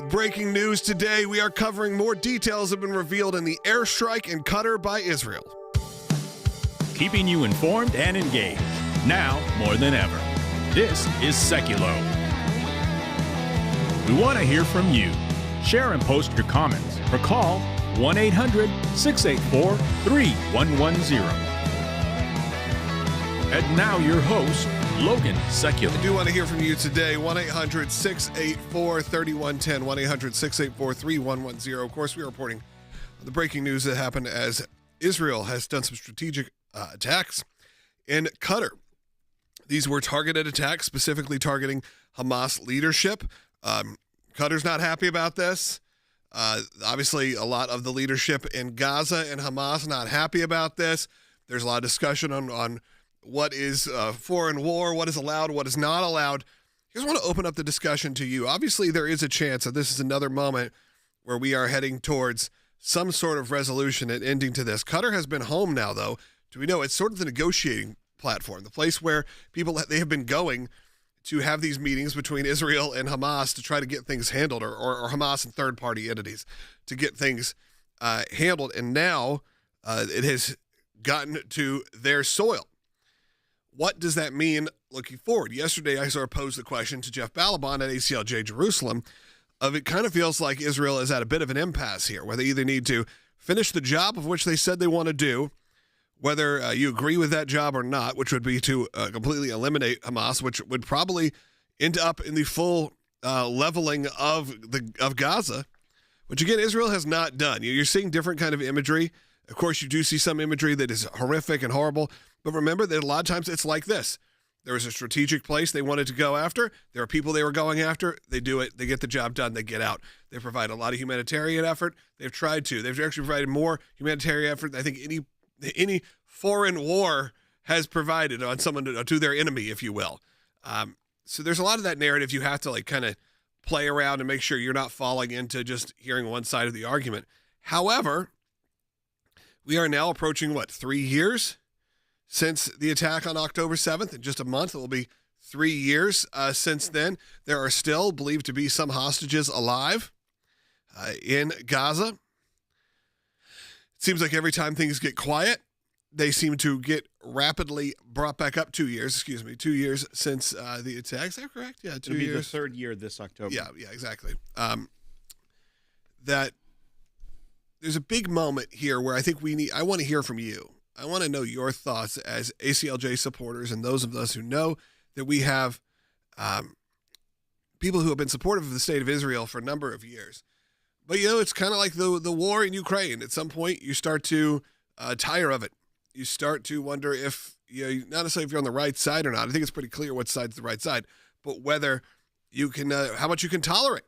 Breaking news today, we are covering more details have been revealed in the airstrike in Qatar by Israel. Keeping you informed and engaged, now more than ever. This is Sekulow. We want to hear from you. Share and post your comments or call 1-800-684-3110. And now your host, Logan Sekulow. I do want to hear from you today. 1-800-684-3110. 1-800-684-3110. Of course, we are reporting on the breaking news that happened as Israel has done some strategic attacks in Qatar. These were targeted attacks, specifically targeting Hamas leadership. Qatar's not happy about this. Obviously, a lot of the leadership in Gaza and Hamas not happy about this. There's a lot of discussion on what is foreign war, what is allowed, what is not allowed. I just want to open up the discussion to you. Obviously, there is a chance that this is another moment where we are heading towards some sort of resolution and ending to this. Qatar has been home now, though. Do we know it's sort of the negotiating platform, the place where they have been going to have these meetings between Israel and Hamas to try to get things handled, or Hamas and third-party entities to get things handled. And now it has gotten to their soil. What does that mean looking forward? Yesterday, I sort of posed the question to Jeff Balaban at ACLJ Jerusalem of it kind of feels like Israel is at a bit of an impasse here, where they either need to finish the job of which they said they want to do, whether you agree with that job or not, which would be to completely eliminate Hamas, which would probably end up in the full leveling of Gaza, which, again, Israel has not done. You're seeing different kind of imagery. Of course, you do see some imagery that is horrific and horrible. But remember that a lot of times it's like this. There was a strategic place they wanted to go after. There are people they were going after. They do it. They get the job done. They get out. They provide a lot of humanitarian effort. They've tried to. They've actually provided more humanitarian effort than I think any foreign war has provided on someone to their enemy, if you will. So there's a lot of that narrative you have to kind of play around and make sure you're not falling into just hearing one side of the argument. However, we are now approaching, 3 years since the attack on October 7th. In just a month, it will be 3 years since then. There are still believed to be some hostages alive in Gaza. It seems like every time things get quiet, they seem to get rapidly brought back up. 2 years, 2 years since the attack. Is that correct? Yeah, 2 years. It'll be the third year this October. Yeah, exactly. That there's a big moment here where I think I want to hear from you. I want to know your thoughts as ACLJ supporters and those of us who know that we have people who have been supportive of the state of Israel for a number of years. But, it's kind of like the war in Ukraine. At some point, you start to tire of it. You start to wonder if, not necessarily if you're on the right side or not. I think it's pretty clear what side's the right side, but whether you can, how much you can tolerate.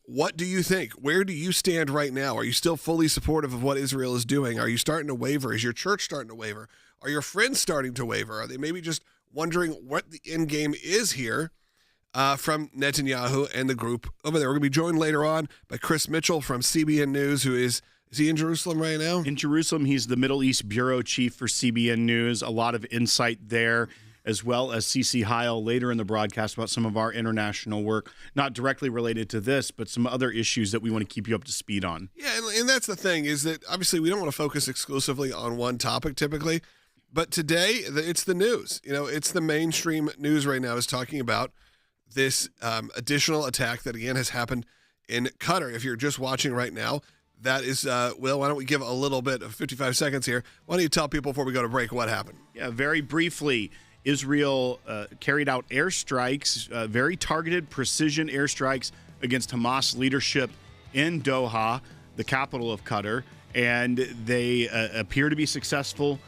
What do you think? Where do you stand right now? Are you still fully supportive of what Israel is doing? Are you starting to waver? Is your church starting to waver? Are your friends starting to waver? Are they maybe just wondering what the end game is here from Netanyahu and the group over there? We're going to be joined later on by Chris Mitchell from CBN News, who is he in Jerusalem right now? In Jerusalem, he's the Middle East bureau chief for CBN News. A lot of insight there, as well as CeCe Heil later in the broadcast about some of our international work, not directly related to this, but some other issues that we want to keep you up to speed on. Yeah, and that's the thing, is that obviously we don't want to focus exclusively on one topic typically, but today it's the news. It's the mainstream news right now is talking about this additional attack that, again, has happened in Qatar. If you're just watching right now, that is, Will, why don't we give a little bit of 55 seconds here? Why don't you tell people before we go to break what happened? Yeah, very briefly. Israel carried out airstrikes, very targeted precision airstrikes against Hamas leadership in Doha, the capital of Qatar, and they appear to be successful.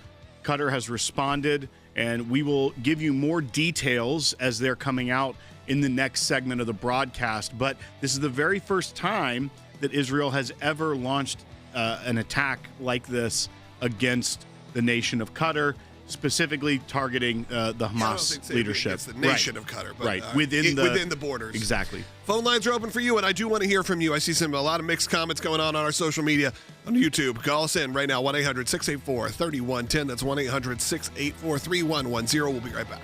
Qatar has responded, and we will give you more details as they're coming out in the next segment of the broadcast. But this is the very first time that Israel has ever launched an attack like this against the nation of Qatar, specifically targeting the Hamas leadership. It's the nation of Qatar. But, within the borders. Exactly. Phone lines are open for you, and I do want to hear from you. I see a lot of mixed comments going on our social media, on YouTube. Call us in right now, 1-800-684-3110. That's 1-800-684-3110. We'll be right back.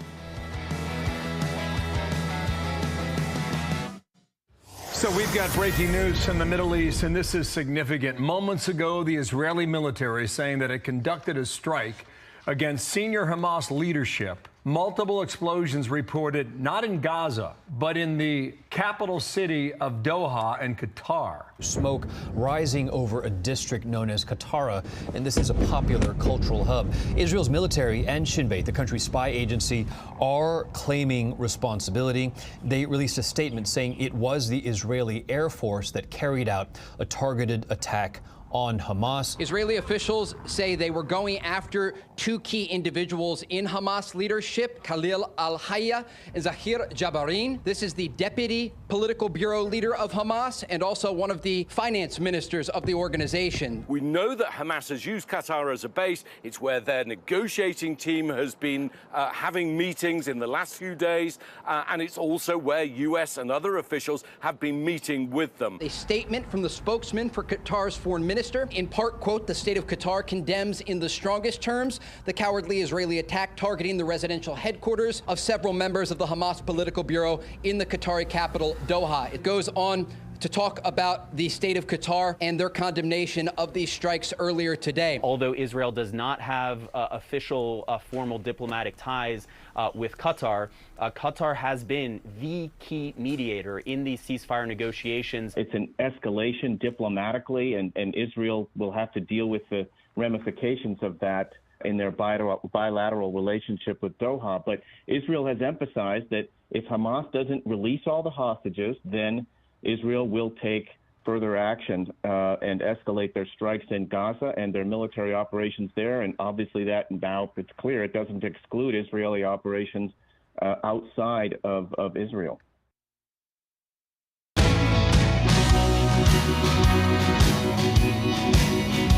So we've got breaking news from the Middle East, and this is significant. Moments ago, the Israeli military saying that it conducted a strike against senior Hamas leadership. Multiple explosions reported not in Gaza, but in the capital city of Doha in Qatar. Smoke rising over a district known as Qatar, and this is a popular cultural hub. Israel's military and Shin Bet, the country's spy agency, are claiming responsibility. They released a statement saying it was the Israeli Air Force that carried out a targeted attack on Hamas. Israeli officials say they were going after two key individuals in Hamas leadership, Khalil al-Hayya and Zahir Jabarin. This is the deputy political bureau leader of Hamas and also one of the finance ministers of the organization. We know that Hamas has used Qatar as a base. It's where their negotiating team has been having meetings in the last few days, and it's also where U.S. and other officials have been meeting with them. A statement from the spokesman for Qatar's foreign minister, in part, quote, the state of Qatar condemns in the strongest terms the cowardly Israeli attack targeting the residential headquarters of several members of the Hamas political bureau in the Qatari capital, Doha. It goes on to talk about the state of Qatar and their condemnation of these strikes earlier today. Although Israel does not have official formal diplomatic ties with Qatar, Qatar has been the key mediator in these ceasefire negotiations. It's an escalation diplomatically, and Israel will have to deal with the ramifications of that in their bilateral relationship with Doha. But Israel has emphasized that if Hamas doesn't release all the hostages, then Israel will take further action and escalate their strikes in Gaza and their military operations there. And obviously that now it's clear it doesn't exclude Israeli operations outside of Israel. A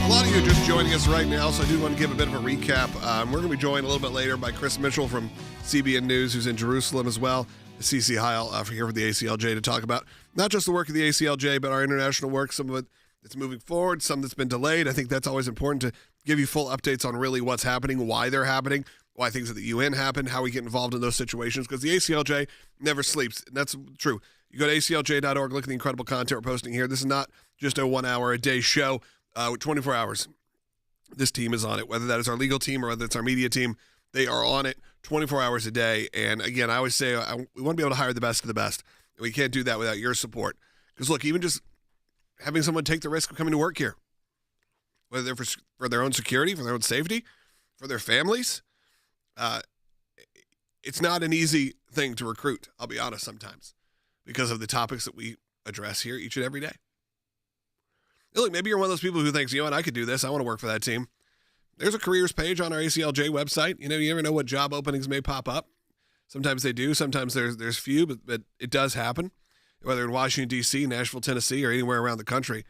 lot of you are just joining us right now, so I do want to give a bit of a recap. We're going to be joined a little bit later by Chris Mitchell from CBN News, who's in Jerusalem as well. CC Heil here for the ACLJ to talk about not just the work of the ACLJ, but our international work, some of it that's moving forward, some that's been delayed. I think that's always important to give you full updates on really what's happening, why they're happening, why things at the UN happen, how we get involved in those situations, because the ACLJ never sleeps, and that's true. You go to aclj.org, look at the incredible content we're posting here. This is not just a 1 hour a day show with 24 hours. This team is on it, whether that is our legal team or whether it's our media team. They are on it 24 hours a day. And again, I always say we want to be able to hire the best of the best. And we can't do that without your support. Because look, even just having someone take the risk of coming to work here, whether they're for their own security, for their own safety, for their families, it's not an easy thing to recruit, I'll be honest, sometimes, because of the topics that we address here each and every day. And look, maybe you're one of those people who thinks, you know what, I could do this. I want to work for that team. There's a careers page on our ACLJ website. You know, you never know what job openings may pop up. Sometimes they do. Sometimes there's few, but it does happen, whether in Washington, D.C., Nashville, Tennessee, or anywhere around the country,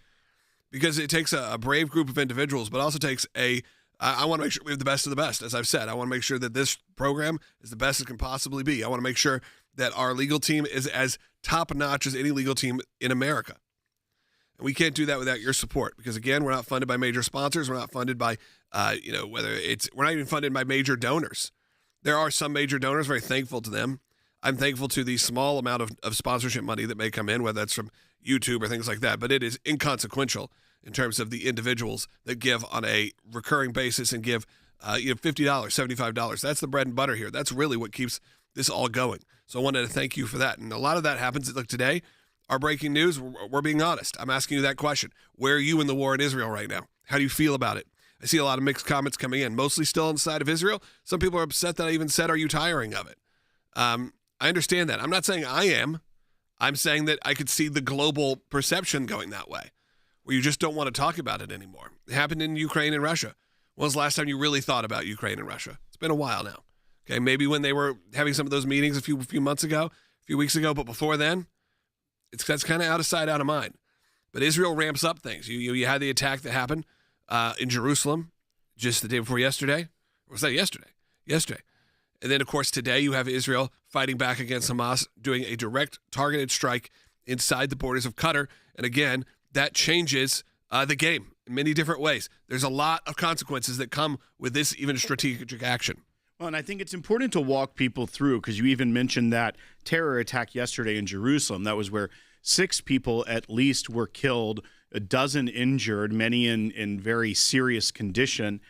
because it takes a brave group of individuals, but also takes I want to make sure we have the best of the best. As I've said, I want to make sure that this program is the best it can possibly be. I want to make sure that our legal team is as top-notch as any legal team in America. And we can't do that without your support because, again, we're not funded by major sponsors. We're not funded by, we're not even funded by major donors. There are some major donors, very thankful to them. I'm thankful to the small amount of sponsorship money that may come in, whether that's from YouTube or things like that, but it is inconsequential in terms of the individuals that give on a recurring basis and give $50, $75. That's the bread and butter here. That's really what keeps this all going. So I wanted to thank you for that. And a lot of that happens. Look, today, our breaking news, we're being honest. I'm asking you that question. Where are you in the war in Israel right now? How do you feel about it? I see a lot of mixed comments coming in, mostly still on the side of Israel. Some people are upset that I even said, are you tiring of it? I understand that. I'm not saying I am. I'm saying that I could see the global perception going that way, where you just don't want to talk about it anymore. It happened in Ukraine and Russia. When was the last time you really thought about Ukraine and Russia? It's been a while now. Okay, maybe when they were having some of those meetings a few months ago, a few weeks ago, but before then, that's kind of out of sight, out of mind. But Israel ramps up things. You had the attack that happened in Jerusalem just the day before yesterday. Or was that yesterday? Yesterday. And then, of course, today you have Israel fighting back against Hamas, doing a direct targeted strike inside the borders of Qatar. And again, that changes the game in many different ways. There's a lot of consequences that come with this even strategic action. Well, and I think it's important to walk people through because you even mentioned that terror attack yesterday in Jerusalem. That was where 6 people at least were killed, a dozen injured, many in very serious condition.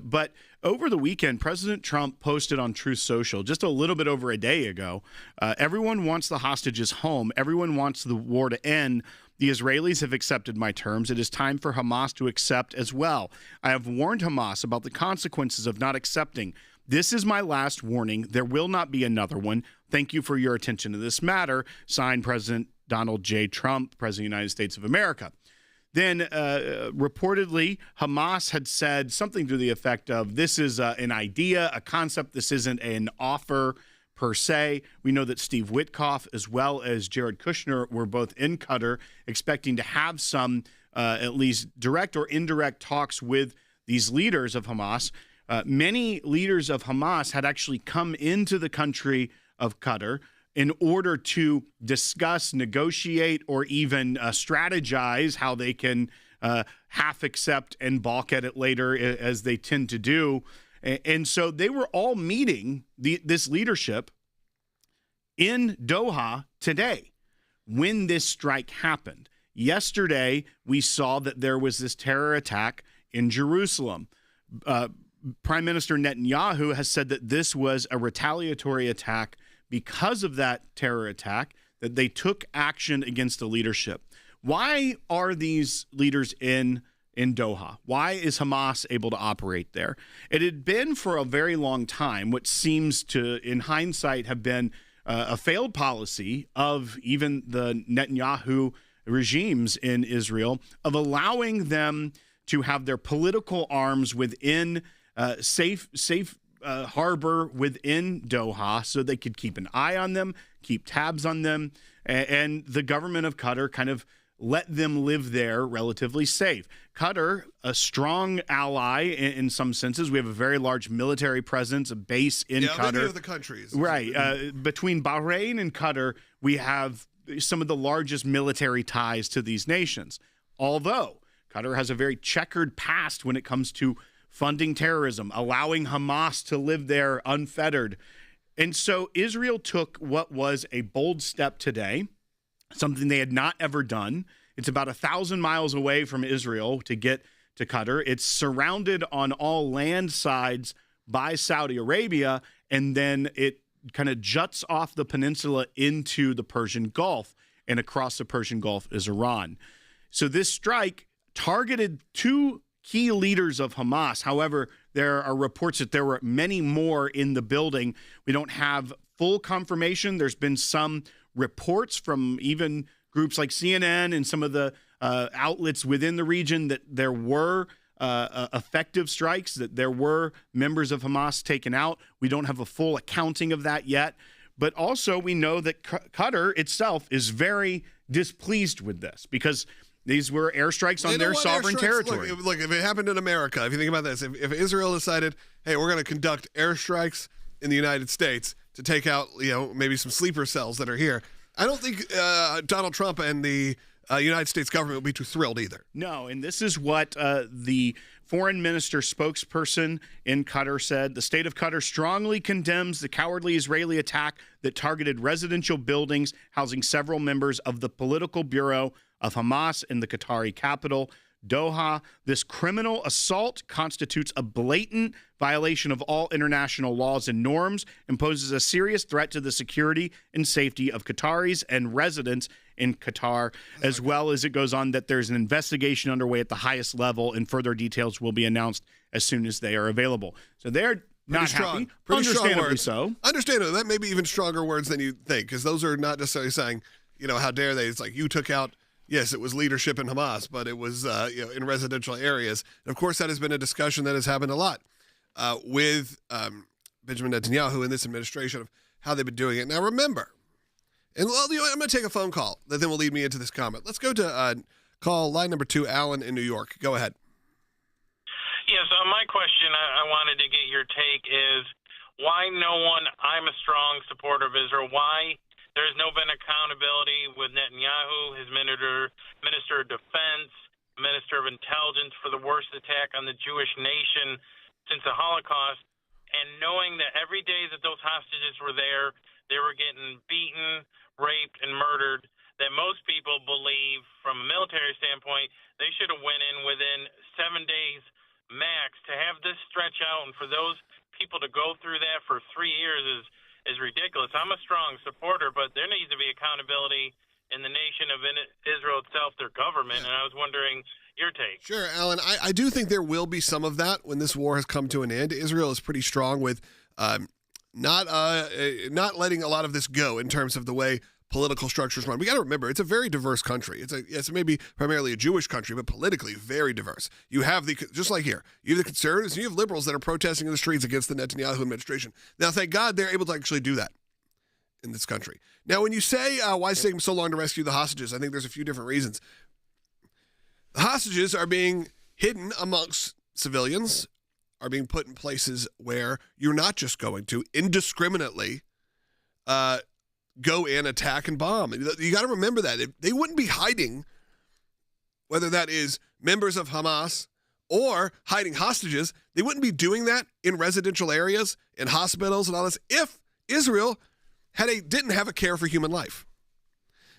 But over the weekend, President Trump posted on Truth Social just a little bit over a day ago, everyone wants the hostages home. Everyone wants the war to end. The Israelis have accepted my terms. It is time for Hamas to accept as well. I have warned Hamas about the consequences of not accepting. This is my last warning. There will not be another one. Thank you for your attention to this matter. Signed, President Donald J. Trump, President of the United States of America. Then reportedly, Hamas had said something to the effect of, this is an idea, a concept. This isn't an offer per se. We know that Steve Witkoff as well as Jared Kushner were both in Qatar, expecting to have some at least direct or indirect talks with these leaders of Hamas. Many leaders of Hamas had actually come into the country of Qatar in order to discuss, negotiate, or even strategize how they can half accept and balk at it later, as they tend to do. And so they were all meeting this leadership in Doha today when this strike happened. Yesterday, we saw that there was this terror attack in Jerusalem. Prime Minister Netanyahu has said that this was a retaliatory attack because of that terror attack, that they took action against the leadership. Why are these leaders in Doha? Why is Hamas able to operate there? It had been for a very long time what seems to, in hindsight, have been a failed policy of even the Netanyahu regimes in Israel of allowing them to have their political arms within safe harbor within Doha, so they could keep an eye on them, keep tabs on them, and the government of Qatar kind of let them live there relatively safe. Qatar, a strong ally in some senses. We have a very large military presence, a base in Qatar. Many of the countries. Right. Between Bahrain and Qatar, we have some of the largest military ties to these nations. Although Qatar has a very checkered past when it comes to funding terrorism, allowing Hamas to live there unfettered. And so Israel took what was a bold step today, something they had not ever done. It's about 1,000 miles away from Israel to get to Qatar. It's surrounded on all land sides by Saudi Arabia, and then it kind of juts off the peninsula into the Persian Gulf, and across the Persian Gulf is Iran. So this strike targeted 2 key leaders of Hamas. However, there are reports that there were many more in the building. We don't have full confirmation. There's been some reports from even groups like CNN and some of the outlets within the region that there were effective strikes, that there were members of Hamas taken out. We don't have a full accounting of that yet. But also we know that Qatar itself is very displeased with this because these were airstrikes on their sovereign territory. Look, if it happened in America, if you think about this, if Israel decided, hey, we're going to conduct airstrikes in the United States to take out, maybe some sleeper cells that are here, I don't think Donald Trump and the United States government would be too thrilled either. No, and this is what the foreign minister spokesperson in Qatar said. The state of Qatar strongly condemns the cowardly Israeli attack that targeted residential buildings housing several members of the political bureau of Hamas in the Qatari capital, Doha. This criminal assault constitutes a blatant violation of all international laws and norms, and poses a serious threat to the security and safety of Qataris and residents in Qatar, as well as it goes on that there's an investigation underway at the highest level, and further details will be announced as soon as they are available. So they're not happy. Pretty Understandably strong words. so. Understandably. That may be even stronger words than you think, because those are not necessarily saying, how dare they? It's like you took out. Yes, it was leadership in Hamas, but it was in residential areas. And of course, that has been a discussion that has happened a lot with Benjamin Netanyahu and this administration of how they've been doing it. Now, remember, and I'm going to take a phone call that then will lead me into this comment. Let's go to call line number 2, Alan in New York. Go ahead. Yes, my question I wanted to get your take is why I'm a strong supporter of Israel, why there's been accountability with Netanyahu, his Minister of Defense, Minister of Intelligence for the worst attack on the Jewish nation since the Holocaust, and knowing that every day that those hostages were there, they were getting beaten, raped, and murdered. that most people believe, from a military standpoint, they should have went in within 7 days max. To have this stretch out and for those people to go through that for 3 years is ridiculous. I'm a strong supporter, but there needs to be accountability in the nation of Israel itself, their government, and I was wondering your take. Sure, Alan. I do think there will be some of that when this war has come to an end. Israel is pretty strong with not letting a lot of this go in terms of the way political structures run. We got to remember, it's a very diverse country. It's maybe primarily a Jewish country, but politically very diverse. You have just like here, you have the conservatives and you have liberals that are protesting in the streets against the Netanyahu administration. Now, thank God they're able to actually do that in this country. Now, when you say why is it taking so long to rescue the hostages, I think there's a few different reasons. The hostages are being hidden amongst civilians, are being put in places where you're not just going to indiscriminately go in, attack, and bomb. You got to remember that. They wouldn't be hiding, whether that is members of Hamas or hiding hostages, they wouldn't be doing that in residential areas, in hospitals and all this, if Israel didn't have a care for human life.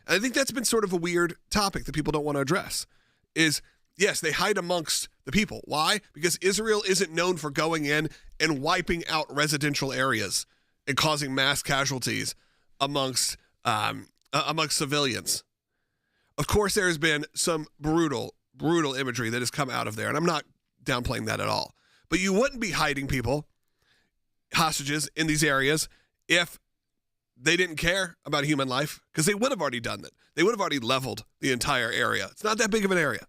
And I think that's been sort of a weird topic that people don't want to address, is, yes, they hide amongst the people. Why? Because Israel isn't known for going in and wiping out residential areas and causing mass casualties amongst civilians. Of course, there has been some brutal imagery that has come out of there, and I'm not downplaying that at all. But you wouldn't be hiding people, hostages, in these areas if they didn't care about human life, because they would have already done that. They would have already leveled the entire area. It's not that big of an area.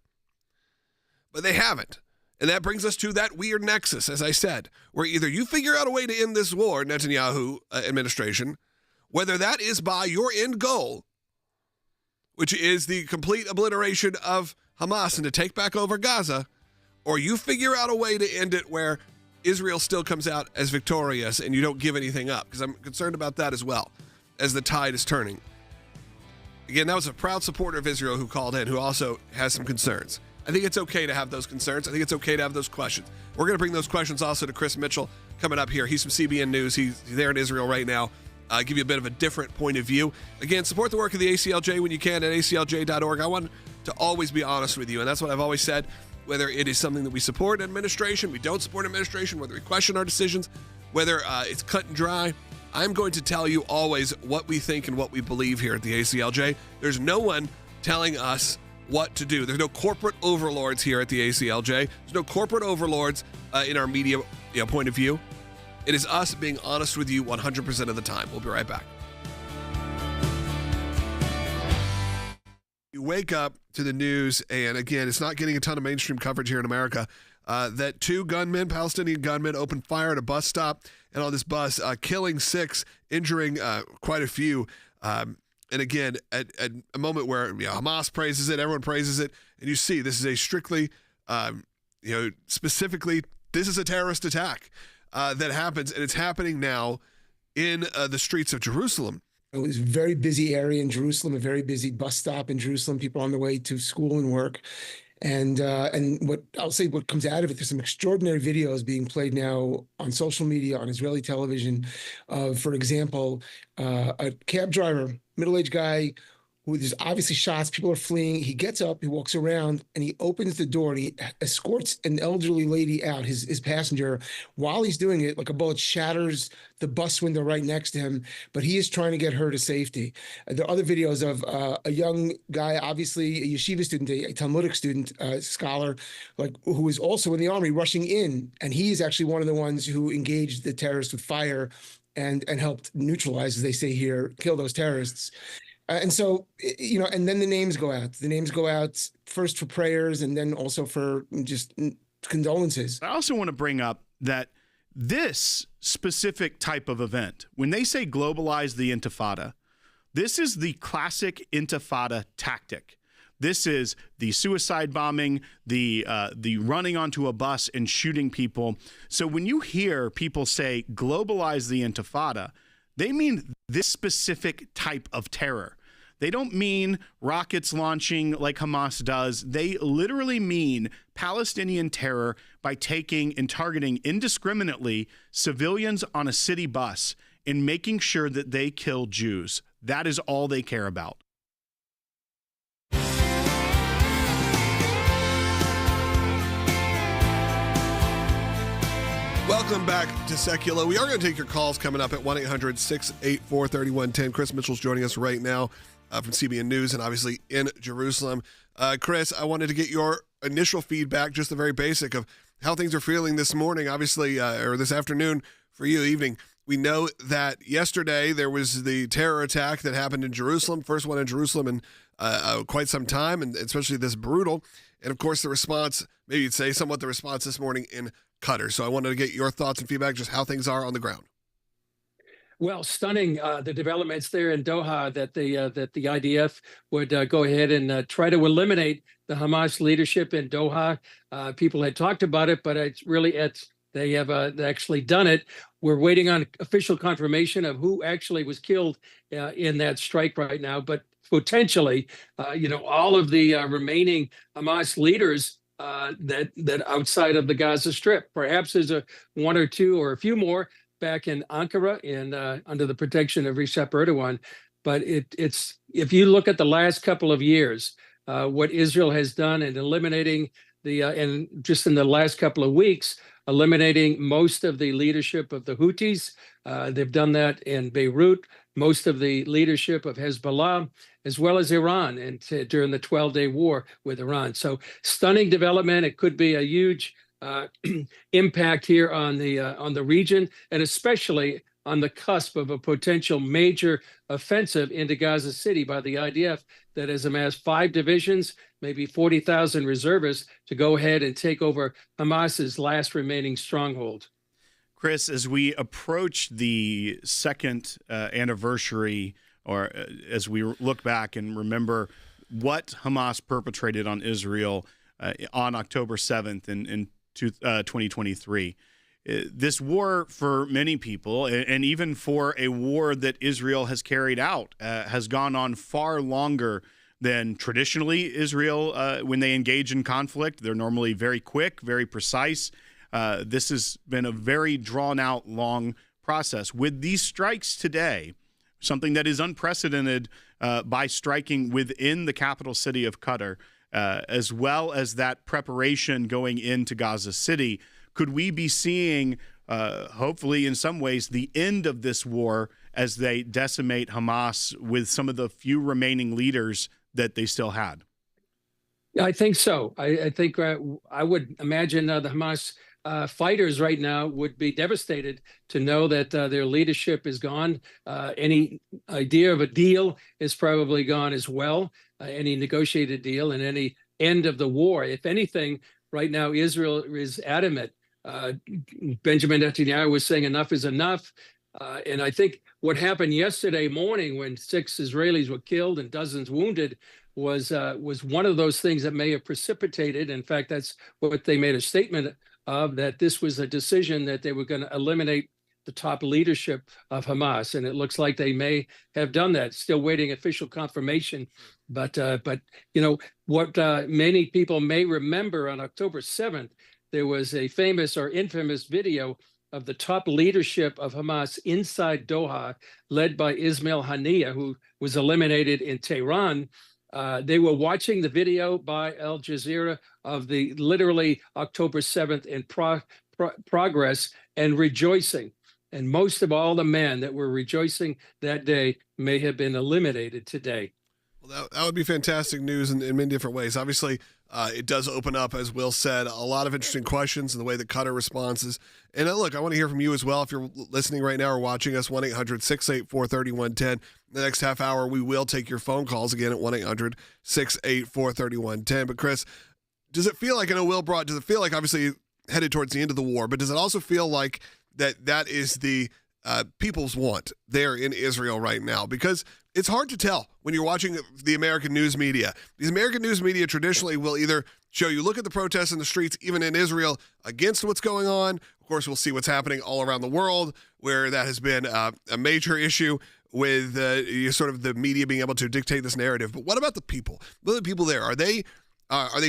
But they haven't. And that brings us to that weird nexus, as I said, where either you figure out a way to end this war, Netanyahu administration, whether that is by your end goal, which is the complete obliteration of Hamas and to take back over Gaza, or you figure out a way to end it where Israel still comes out as victorious and you don't give anything up, because I'm concerned about that as well, as the tide is turning. Again, that was a proud supporter of Israel who called in, who also has some concerns. I think it's okay to have those concerns. I think it's okay to have those questions. We're going to bring those questions also to Chris Mitchell coming up here. He's from CBN News. He's there in Israel right now. Give you a bit of a different point of view. Again, support the work of the ACLJ when you can at aclj.org. I want to always be honest with you, and that's what I've always said, whether it is something that we support administration, we don't support administration, whether we question our decisions, whether it's cut and dry. I'm going to tell you always what we think and what we believe here at the ACLJ. There's no one telling us what to do. There's no corporate overlords here at the ACLJ. There's no corporate overlords in our media point of view. It is us being honest with you 100% of the time. We'll be right back. You wake up to the news, and again, it's not getting a ton of mainstream coverage here in America, that two Palestinian gunmen, opened fire at a bus stop, and on this bus, killing 6, injuring quite a few. And again, at a moment where Hamas praises it, everyone praises it, and you see this is a strictly, specifically, this is a terrorist attack that happens, and it's happening now in the streets of Jerusalem. It was a very busy area in Jerusalem, a very busy bus stop in Jerusalem, people on their way to school and work. And what comes out of it, there's some extraordinary videos being played now on social media, on Israeli television, of, for example, a cab driver, middle-aged guy, who there's obviously shots, people are fleeing. He gets up, he walks around, and he opens the door, and he escorts an elderly lady out, his passenger. While he's doing it, like a bullet shatters the bus window right next to him, but he is trying to get her to safety. There are other videos of a young guy, obviously a yeshiva student, a Talmudic student, scholar, who is also in the army, rushing in, and he is actually one of the ones who engaged the terrorists with fire and helped neutralize, as they say here, kill those terrorists. And so, and then the names go out. The names go out first for prayers and then also for just condolences. I also want to bring up that this specific type of event, when they say globalize the intifada, this is the classic intifada tactic. This is the suicide bombing, the running onto a bus and shooting people. So when you hear people say globalize the intifada, they mean this specific type of terror. They don't mean rockets launching like Hamas does. They literally mean Palestinian terror by taking and targeting indiscriminately civilians on a city bus and making sure that they kill Jews. That is all they care about. Welcome back to Sekulow. We are going to take your calls coming up at 1-800-684-3110. Chris Mitchell's joining us right now from CBN News and obviously in Jerusalem. Chris, I wanted to get your initial feedback, just the very basic of how things are feeling this morning, obviously, or this afternoon for you, evening. We know that yesterday there was the terror attack that happened in Jerusalem, first one in Jerusalem in quite some time, and especially this brutal. And, of course, the response, maybe you'd say somewhat the response this morning in Qatar. So I wanted to get your thoughts and feedback, just how things are on the ground. Well, stunning, the developments there in Doha that the IDF would go ahead and try to eliminate the Hamas leadership in Doha. People had talked about it, but they have actually done it. We're waiting on official confirmation of who actually was killed in that strike right now. But potentially, all of the remaining Hamas leaders that outside of the Gaza Strip. Perhaps there's one or two or a few more back in Ankara and under the protection of Recep Erdogan. But it's if you look at the last couple of years, what Israel has done in eliminating and just in the last couple of weeks, eliminating most of the leadership of the Houthis. They've done that in Beirut, most of the leadership of Hezbollah, as well as Iran, and during the 12-day war with Iran. So stunning development. It could be a huge impact here on the region, and especially on the cusp of a potential major offensive into Gaza City by the IDF that has amassed 5 divisions, maybe 40,000 reservists to go ahead and take over Hamas's last remaining stronghold. Chris, as we approach the second anniversary, or as we look back and remember what Hamas perpetrated on Israel on October 7th in 2023, this war for many people, and even for a war that Israel has carried out, has gone on far longer than traditionally Israel, when they engage in conflict. They're normally very quick, very precise. This has been a very drawn-out, long process. With these strikes today, something that is unprecedented by striking within the capital city of Qatar, as well as that preparation going into Gaza City, could we be seeing, hopefully in some ways, the end of this war as they decimate Hamas with some of the few remaining leaders that they still had? I think so. I think I would imagine the Hamas fighters right now would be devastated to know that their leadership is gone. Any idea of a deal is probably gone as well, any negotiated deal, and any end of the war. If anything, right now Israel is adamant. Benjamin Netanyahu was saying enough is enough. And I think what happened yesterday morning when 6 Israelis were killed and dozens wounded was one of those things that may have precipitated. In fact, that's what they made a statement of, that this was a decision that they were going to eliminate the top leadership of Hamas. And it looks like they may have done that. Still waiting official confirmation. But what many people may remember, on October 7th, there was a famous or infamous video of the top leadership of Hamas inside Doha, led by Ismail Haniyeh, who was eliminated in Tehran. They were watching the video by Al Jazeera of the literally October 7th in progress and rejoicing. And most of all the men that were rejoicing that day may have been eliminated today. Well, that would be fantastic news in many different ways. Obviously, it does open up, as Will said, a lot of interesting questions in the way that Qatar responds. And look, I want to hear from you as well. If you're listening right now or watching us, 1-800-684-3110. The next half hour, we will take your phone calls again at 1-800-684-3110. But Chris, does it feel like, I know Will brought, does it feel like obviously headed towards the end of the war, but does it also feel like that is the people's want there in Israel right now? Because it's hard to tell when you're watching the American news media. These American news media traditionally will either show you, look at the protests in the streets, even in Israel, against what's going on. Of course, we'll see what's happening all around the world, where that has been a major issue with sort of the media being able to dictate this narrative. But what about the people? What are the people there? Are they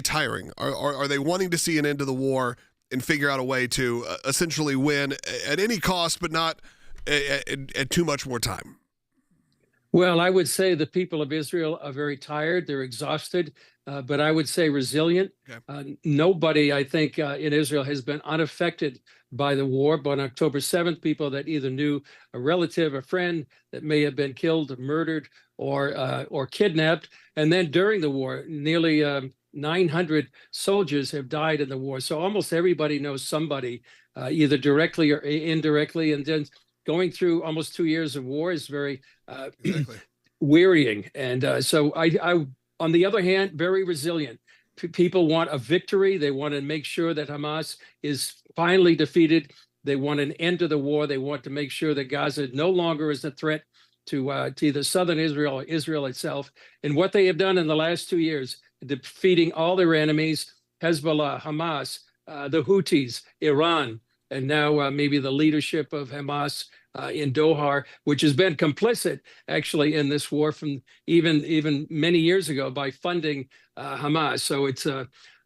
tiring? Are they wanting to see an end to the war and figure out a way to essentially win at any cost, but not at too much more time? Well, I would say the people of Israel are very tired. They're exhausted, but I would say resilient. Okay. Nobody, I think, in Israel has been unaffected by the war. But on October 7th, people that either knew a relative, a friend that may have been killed, murdered, or kidnapped. And then during the war, nearly 900 soldiers have died in the war. So almost everybody knows somebody, either directly or indirectly. And then going through almost 2 years of war is very wearying. And so I, on the other hand, very resilient. People want a victory. They want to make sure that Hamas is finally defeated. They want an end to the war. They want to make sure that Gaza no longer is a threat to either southern Israel or Israel itself. And what they have done in the last 2 years, defeating all their enemies, Hezbollah, Hamas, the Houthis, Iran, and now maybe the leadership of Hamas in Doha, which has been complicit actually in this war from even many years ago by funding Hamas. So it's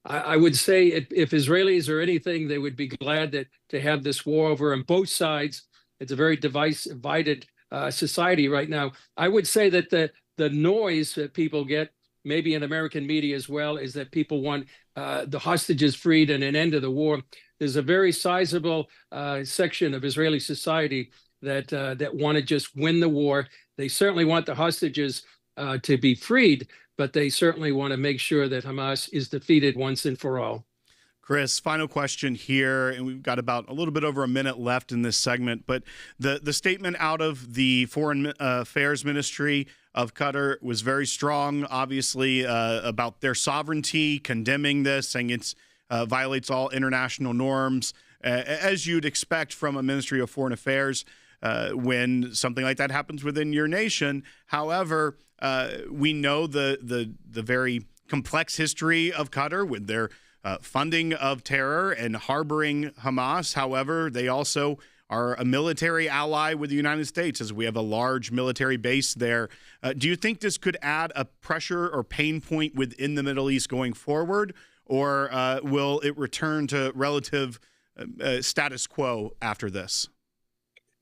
I would say if Israelis are anything, they would be glad to have this war over on both sides. It's a very divided society right now. I would say that the noise that people get, maybe in American media as well, is that people want the hostages freed and an end to the war. There's a very sizable section of Israeli society that want to just win the war. They certainly want the hostages to be freed, but they certainly want to make sure that Hamas is defeated once and for all. Chris, final question here, and we've got about a little bit over a minute left in this segment, but the statement out of the Foreign Affairs Ministry of Qatar was very strong, obviously, about their sovereignty, condemning this, saying it violates all international norms, as you'd expect from a Ministry of Foreign Affairs when something like that happens within your nation. However, we know the very complex history of Qatar with their funding of terror and harboring Hamas. However, they also are a military ally with the United States, as we have a large military base there. Do you think this could add a pressure or pain point within the Middle East going forward, or will it return to relative status quo after this?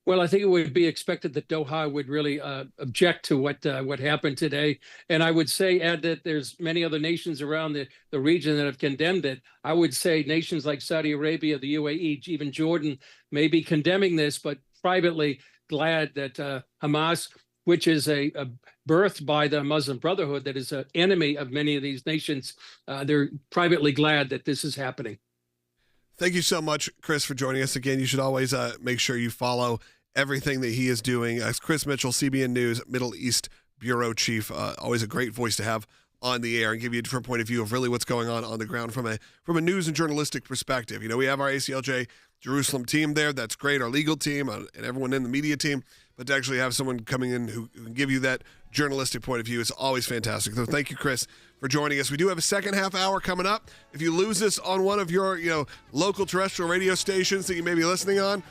Well, I think it would be expected that Doha would really object to what happened today. And I would say, add that there's many other nations around the region that have condemned it. I would say nations like Saudi Arabia, the UAE, even Jordan may be condemning this, but privately glad that Hamas, which is a birthed by the Muslim Brotherhood, that is an enemy of many of these nations, they're privately glad that this is happening. Thank you so much, Chris, for joining us again. You should always make sure you follow everything that he is doing. As Chris Mitchell, CBN News Middle East Bureau Chief, always a great voice to have on the air and give you a different point of view of really what's going on the ground from a news and journalistic perspective. You know, we have our ACLJ Jerusalem team there. That's great. Our legal team and everyone in the media team. But to actually have someone coming in who can give you that journalistic point of view is always fantastic. So thank you, Chris, for joining us. We do have a second half hour coming up. If you lose this on one of your local terrestrial radio stations that you may be listening on,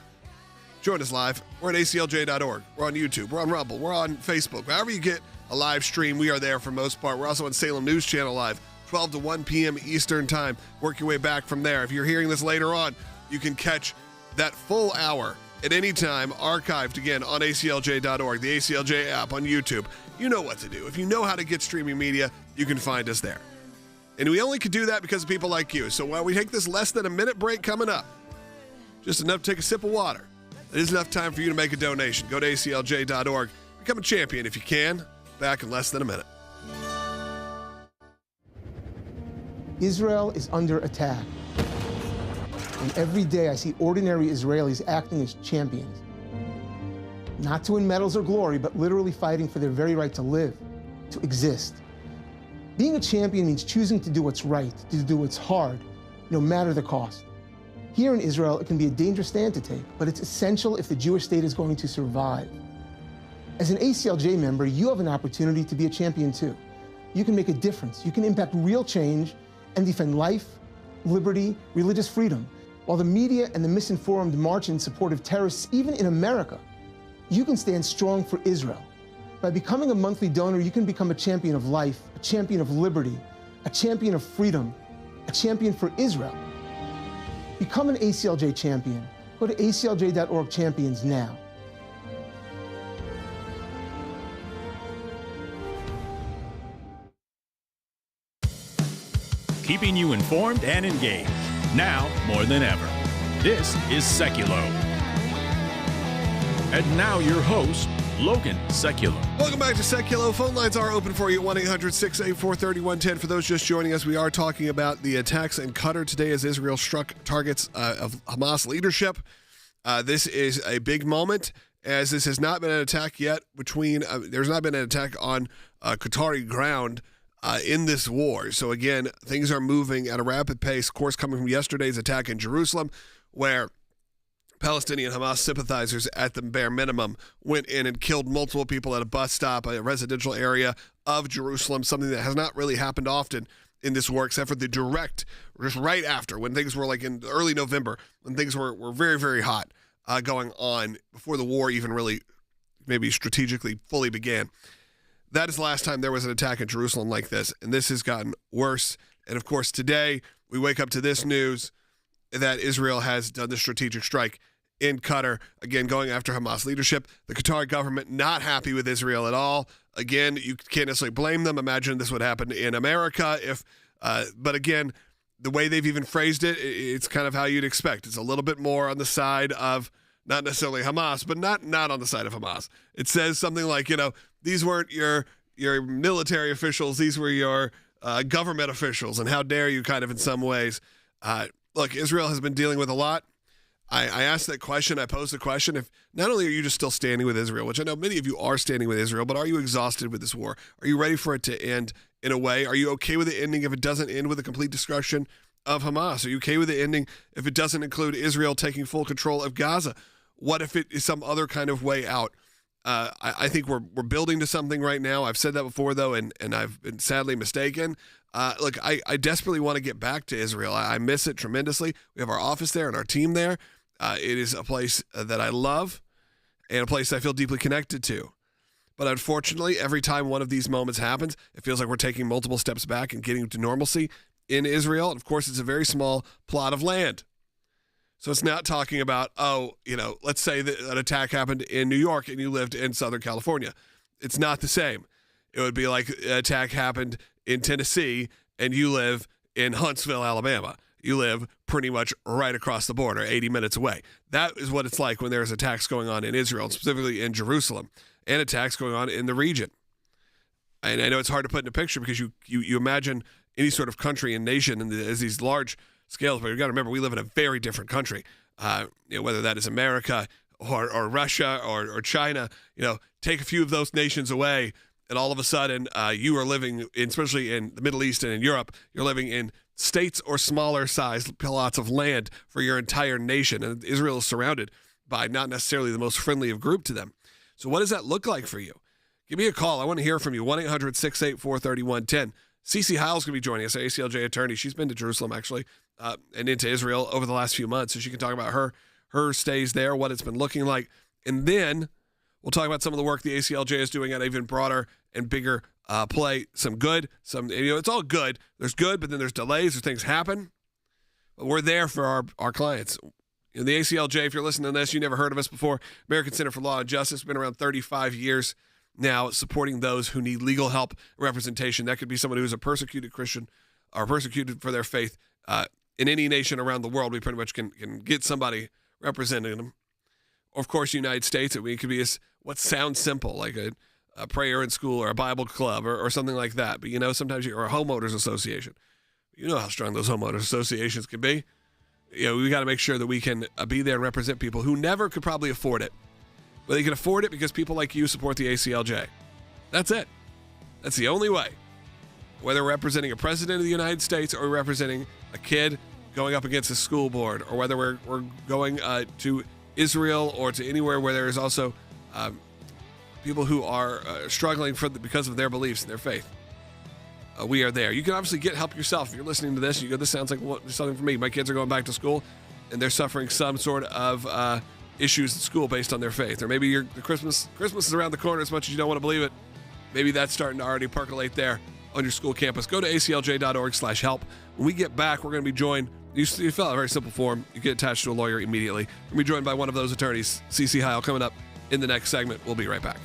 join us live. We're at ACLJ.org. We're on YouTube. We're on Rumble. We're on Facebook. However you get a live stream, we are there for the most part. We're also on Salem News Channel Live, 12 to 1 p.m. Eastern Time. Work your way back from there. If you're hearing this later on, you can catch that full hour at any time, archived again on ACLJ.org, the ACLJ app on YouTube. You know what to do. If you know how to get streaming media, you can find us there. And we only could do that because of people like you. So while we take this less than a minute break coming up, just enough to take a sip of water, it is enough time for you to make a donation. Go to ACLJ.org. Become a champion if you can. Back in less than a minute. Israel is under attack. And every day I see ordinary Israelis acting as champions. Not to win medals or glory, but literally fighting for their very right to live, to exist. Being a champion means choosing to do what's right, to do what's hard, no matter the cost. Here in Israel, it can be a dangerous stand to take, but it's essential if the Jewish state is going to survive. As an ACLJ member, you have an opportunity to be a champion too. You can make a difference. You can impact real change and defend life, liberty, religious freedom. While the media and the misinformed march in support of terrorists, even in America, you can stand strong for Israel. By becoming a monthly donor, you can become a champion of life, a champion of liberty, a champion of freedom, a champion for Israel. Become an ACLJ champion. Go to ACLJ.org champions now. Keeping you informed and engaged, now more than ever. This is Sekulow. And now your host, Logan Sekulow. Welcome back to Sekulow. Phone lines are open for you, 1-800-684-3110. For those just joining us, we are talking about the attacks in Qatar today as Israel struck targets of Hamas leadership. This is a big moment, as this has not been an attack yet there's not been an attack on Qatari ground in this war. So again, things are moving at a rapid pace, of course, coming from yesterday's attack in Jerusalem, where Palestinian Hamas sympathizers, at the bare minimum, went in and killed multiple people at a bus stop, a residential area of Jerusalem, something that has not really happened often in this war, except for the direct, just right after, when things were like in early November, when things were very, very hot going on, before the war even really maybe strategically fully began. That is the last time there was an attack in Jerusalem like this, and this has gotten worse. And of course, today, we wake up to this news that Israel has done the strategic strike in Qatar, again, going after Hamas leadership. The Qatar government not happy with Israel at all. Again, you can't necessarily blame them. Imagine this would happen in America but again, the way they've even phrased it, it's kind of how you'd expect. It's a little bit more on the side of not necessarily Hamas, but not on the side of Hamas. It says something like, these weren't your military officials, these were your government officials, and how dare you, kind of, in some ways. Look, Israel has been dealing with a lot. I asked that question. I posed the question, if not only are you just still standing with Israel, which I know many of you are standing with Israel, but are you exhausted with this war? Are you ready for it to end in a way? Are you okay with the ending if it doesn't end with the complete destruction of Hamas? Are you okay with the ending if it doesn't include Israel taking full control of Gaza? What if it is some other kind of way out? I think we're building to something right now. I've said that before, though, and I've been sadly mistaken. Look, I desperately want to get back to Israel. I miss it tremendously. We have our office there and our team there. It is a place that I love and a place I feel deeply connected to. But unfortunately, every time one of these moments happens, it feels like we're taking multiple steps back and getting to normalcy in Israel. And of course, it's a very small plot of land. So it's not talking about, let's say that an attack happened in New York and you lived in Southern California. It's not the same. It would be like an attack happened in Tennessee and you live in Huntsville, Alabama. You live pretty much right across the border, 80 minutes away. That is what it's like when there's attacks going on in Israel, specifically in Jerusalem, and attacks going on in the region. And I know it's hard to put in a picture because you imagine any sort of country and nation as these large scales, but you've got to remember, we live in a very different country, whether that is America or Russia or China. Take a few of those nations away, and all of a sudden you are living, especially in the Middle East and in Europe, you're living in states or smaller sized plots of land for your entire nation. And Israel is surrounded by not necessarily the most friendly of group to them. So what does that look like for you? Give me a call. I want to hear from you. 1-800-684-3110. Cece Heil's going to be joining us, our ACLJ attorney. She's been to Jerusalem, actually, and into Israel over the last few months. So she can talk about her stays there, what it's been looking like. And then we'll talk about some of the work the ACLJ is doing at an even broader and bigger play. Some good, it's all good. There's good, but then there's delays, there's things happen. But we're there for our clients. The ACLJ, if you're listening to this, you never heard of us before, American Center for Law and Justice, been around 35 years now, supporting those who need legal help, representation. That could be someone who's a persecuted Christian or persecuted for their faith. In any nation around the world, we pretty much can get somebody representing them. Or, of course, United States, it could be what sounds simple, like a prayer in school or a Bible club or something like that. But, sometimes you're a homeowners association. You know how strong those homeowners associations can be. We got to make sure that we can be there and represent people who never could probably afford it. But they can afford it because people like you support the ACLJ. That's it. That's the only way. Whether we're representing a president of the United States or representing a kid going up against a school board, or whether we're going to Israel or to anywhere where there is also people who are struggling because of their beliefs and their faith. We are there. You can obviously get help yourself. If you're listening to this, you go, this sounds like something for me. My kids are going back to school, and they're suffering some sort of issues at school based on their faith. Or maybe Christmas is around the corner as much as you don't want to believe it. Maybe that's starting to already percolate there on your school campus. Go to aclj.org/help. When we get back, we're going to be joined. You fill out a very simple form. You get attached to a lawyer immediately. We're going to be joined by one of those attorneys, Cece Heil, coming up in the next segment. We'll be right back.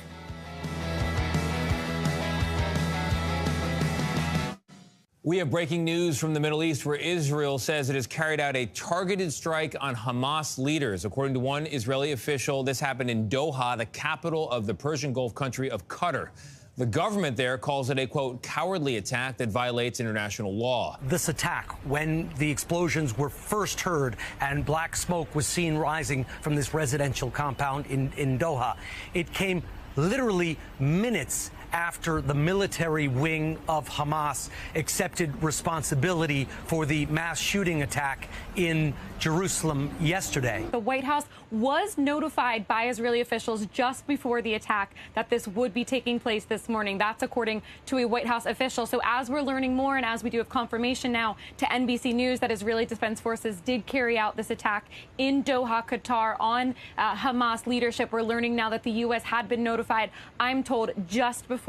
We have breaking news from the Middle East where Israel says it has carried out a targeted strike on Hamas leaders. According to one Israeli official, this happened in Doha, the capital of the Persian Gulf country of Qatar. The government there calls it a, quote, cowardly attack that violates international law. This attack, when the explosions were first heard and black smoke was seen rising from this residential compound in Doha, it came literally minutes after the military wing of Hamas accepted responsibility for the mass shooting attack in Jerusalem yesterday. The White House was notified by Israeli officials just before the attack that this would be taking place this morning. That's according to a White House official. So as we're learning more and as we do have confirmation now to NBC News that Israeli Defense Forces did carry out this attack in Doha, Qatar on Hamas leadership, we're learning now that the U.S. had been notified, I'm told, just before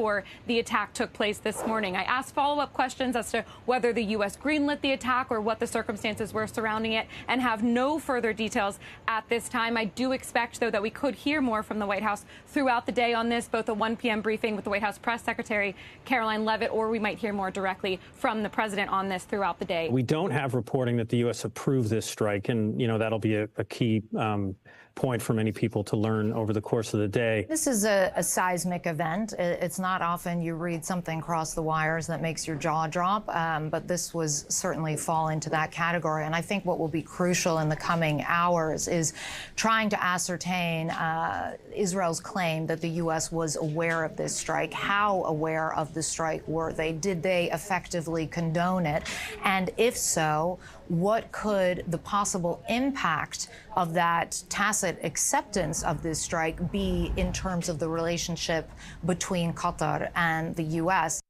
the attack took place this morning. I asked follow-up questions as to whether the U.S. greenlit the attack or what the circumstances were surrounding it and have no further details at this time. I do expect, though, that we could hear more from the White House throughout the day on this, both a 1 p.m. briefing with the White House Press Secretary Caroline Leavitt, or we might hear more directly from the president on this throughout the day. We don't have reporting that the U.S. approved this strike, and, you know, that'll be a key point for many people to learn over the course of the day. This is a seismic event. It's not often you read something cross the wires that makes your jaw drop, but this was certainly fall into that category. And I think what will be crucial in the coming hours is trying to ascertain Israel's claim that the U.S. was aware of this strike. How aware of the strike were they? Did they effectively condone it? And if so, what could the possible impact of that tacit acceptance of this strike be in terms of the relationship between Qatar and the U.S.?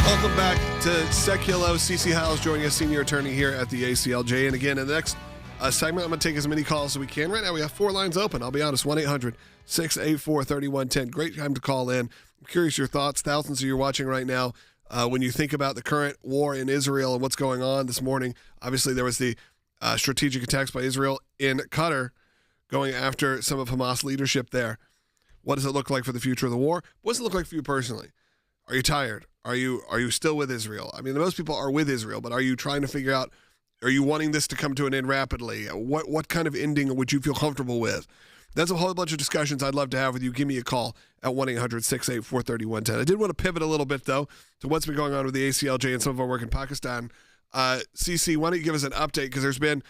Welcome back to Sekulow. CeCe Howells joining us, senior attorney here at the ACLJ. And again, in the next segment, I'm going to take as many calls as we can. Right now, we have 4 lines open. I'll be honest, 1-800-684-3110. Great time to call in. I'm curious your thoughts. Thousands of you watching right now. When you think about the current war in Israel and what's going on this morning, obviously there was the strategic attacks by Israel in Qatar going after some of Hamas leadership there. What does it look like for the future of the war? What does it look like for you personally? Are you tired? Are you still with Israel? I mean, most people are with Israel, but are you trying to figure out, are you wanting this to come to an end rapidly? What kind of ending would you feel comfortable with? That's a whole bunch of discussions I'd love to have with you. Give me a call at 1-800-684-3110. I did want to pivot a little bit, though, to what's been going on with the ACLJ and some of our work in Pakistan. CeCe, why don't you give us an update? Because there's been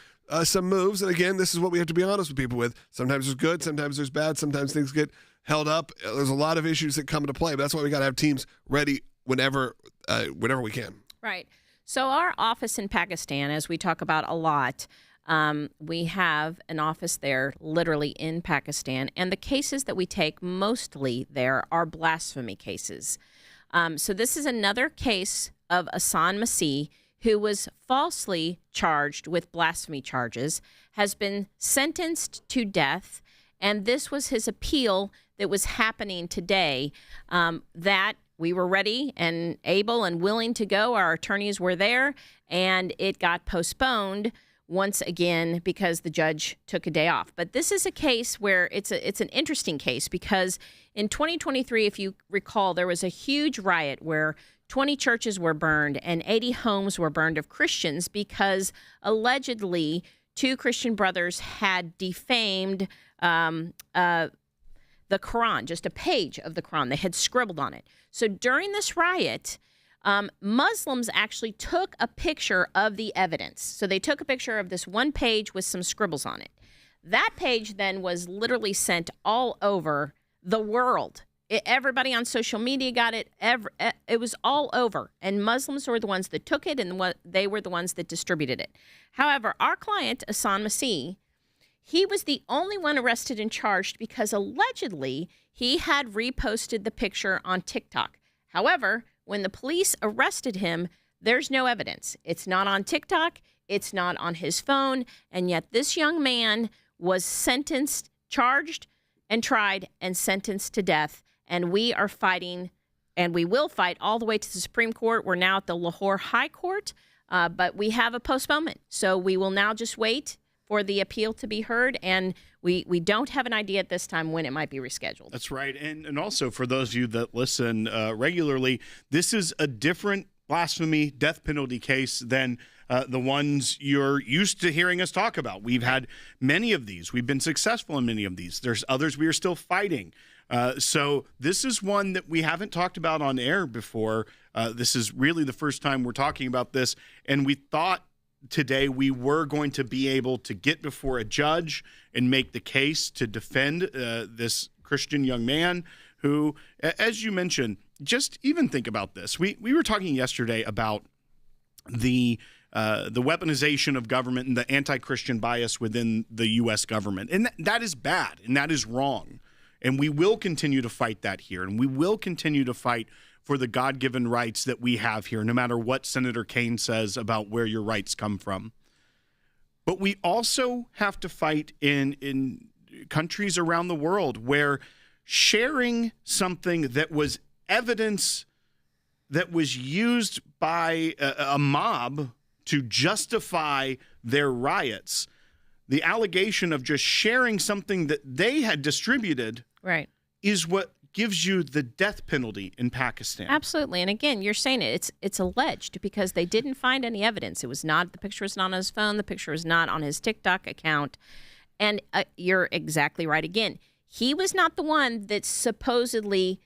some moves, and again, this is what we have to be honest with people with. Sometimes there's good, sometimes there's bad, sometimes things get held up. There's a lot of issues that come into play, but that's why we got to have teams ready whenever we can. Right. So our office in Pakistan, as we talk about a lot, we have an office there literally in Pakistan, and the cases that we take mostly there are blasphemy cases. So this is another case of Hassan Masih, who was falsely charged with blasphemy charges, has been sentenced to death, and this was his appeal that was happening today, that we were ready and able and willing to go. Our attorneys were there, and it got postponed once again because the judge took a day off. But this is a case where it's an interesting case because in 2023, if you recall, there was a huge riot where 20 churches were burned and 80 homes were burned of Christians because allegedly 2 Christian brothers had defamed the Quran, just a page of the Quran. They had scribbled on it. So during this riot, Muslims actually took a picture of the evidence. So they took a picture of this one page with some scribbles on it. That page then was literally sent all over the world. Everybody on social media got it. It was all over. And Muslims were the ones that took it, and they were the ones that distributed it. However, our client, Hassan Masih, he was the only one arrested and charged because allegedly he had reposted the picture on TikTok. However, when the police arrested him, there's no evidence. It's not on TikTok. It's not on his phone. And yet this young man was sentenced, charged, and tried and sentenced to death. And we are fighting, and we will fight all the way to the Supreme Court. We're now at the Lahore High Court, but we have a postponement. So we will now just wait for the appeal to be heard, and we don't have an idea at this time when it might be rescheduled. That's right. And also for those of you that listen regularly, this is a different blasphemy death penalty case than the ones you're used to hearing us talk about. We've had many of these. We've been successful in many of these. There's others we are still fighting. So this is one that we haven't talked about on air before. This is really the first time we're talking about this, and we thought today we were going to be able to get before a judge and make the case to defend this Christian young man who, as you mentioned, just even think about this. We were talking yesterday about the weaponization of government and the anti-Christian bias within the U.S. government, and that is bad and that is wrong. And we will continue to fight that here, and we will continue to fight for the God-given rights that we have here, no matter what Senator Kaine says about where your rights come from. But we also have to fight in countries around the world where sharing something that was evidence that was used by a mob to justify their riots, the allegation of just sharing something that they had distributed is what gives you the death penalty in Pakistan. Absolutely. And again, you're saying it's alleged because they didn't find any evidence. It was not, the picture was not on his phone. The picture was not on his TikTok account. And you're exactly right. Again, he was not the one that supposedly